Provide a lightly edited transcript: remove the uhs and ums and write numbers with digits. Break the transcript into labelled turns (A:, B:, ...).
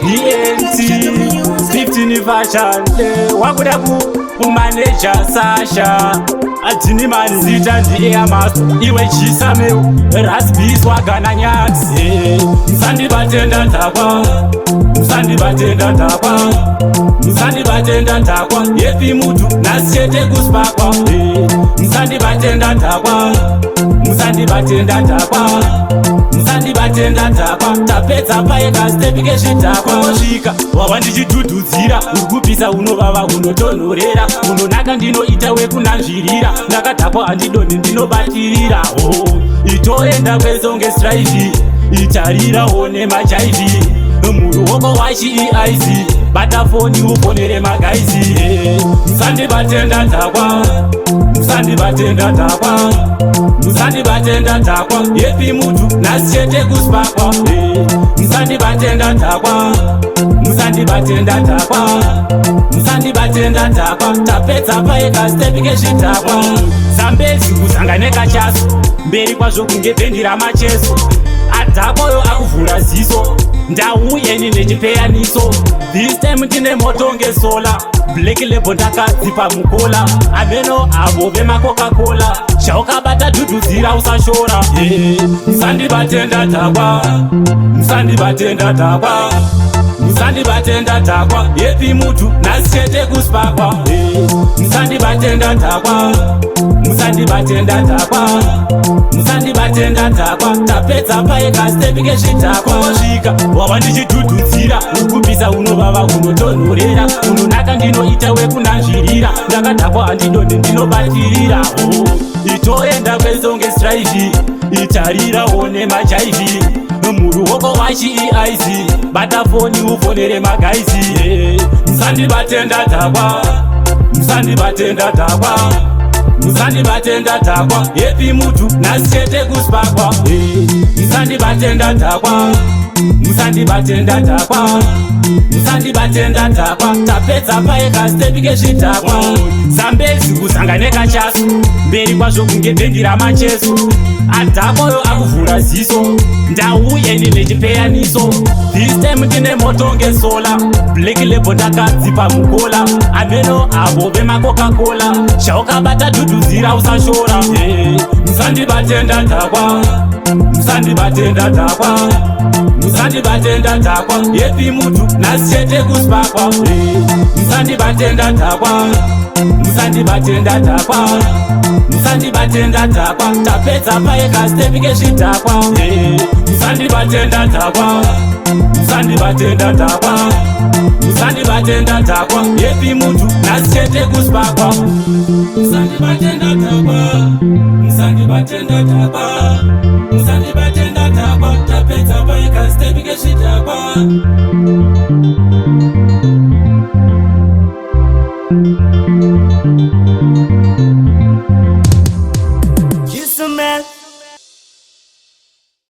A: BNT 15 version wakuda kumaneja Sasha Adini mani zita ndi air master iwe chisameu rasbis wagana nyatsi Msandi batenda ntakwa Msandi batenda ntakwa Msandi batenda ntakwa yepi mutu nasiete kuspakwa Msandi batenda ntakwa Msandi batenda ntakwa Msandi batenda ntakwa tapedza paeka stepike zvitakwa Shika wava ndichidududzira urikupisa unovava unotonhorera unonaka ndinoita wekunanzvirira ndakadhakwa handidoni ndinobatirira itoenda kwezonge strive itarirawo nemajaivi muruoko wachieic bata foni ufonere magaizi Msandi batenda ntakwa Msandi batenda ntakwa Msandi batenda ntakwa yepi mutu nasiete kuspakwa Msandi batenda ntakwa Msandi batenda ntakwa Msandi batenda ntakwa tapedza paeka stepike zvitakwa Zambezi kuzanganeka chaso mberi kwazvo kunge bhendi ramacheso adhakoyo akuvhura ziso ndauye nechipeyaniso this time tine moto ngesola black label ndakadzipa mukola ameno avo vemacoca-cola chaukabata dhudhudzira usashora Msandi batenda ntakwa Msandi batenda ntakwa Msandi batenda ntakwa yepi mutu nasiete kuspakwa Msandi batenda ntakwa Msandi batenda ntakwa Msandi batenda ntakwa tapedza paeka stepike zvitakwa Shika wava ndichidhudhudzira urikupisa unovava unotonhorera unonaka ndinoita wekunanzvirira ndakadhakwa handidoni ndinobatirira itoenda kwezonge strive itarirawo nemajaivi muruoko wachieic bata foni ufonere magaizi Msandi batenda ntakwa Msandi batenda ntakwa Msandi batenda ntakwa yepi mutu nasiete kuspakwa Msandi batenda ntakwa Msandi batenda ntakwa Msandi batenda ntakwa tapedza paeka stepike zvitakwa Zambezi kuzanganeka chaso mberi kwazvo kunge bhendi ramacheso adhakoyo akuvhura ziso ndauye nechipeyaniso this time tine moto ngesola black label ndakadzipa mukola ameno avo vemacoca-cola chaukabata dhudhudzira usashora Msandi batenda ntakwa Msandi batenda ntakwa Msandi batenda ntakwa yepi mutu nasiete kuspakwa Msandi batenda ntakwa Msandi batenda ntakwa Msandi batenda ntakwa tapedza paeka stepike zvitakwa Msandi batenda ntakwa Msandi batenda ntakwa Msandi batenda ntakwa yepi mutu nasiete kuspakwa Msandi batenda ntakwa Msandi batenda ntakwa Msandi batenda ntakwa tapedza paeka stepike zvitakwa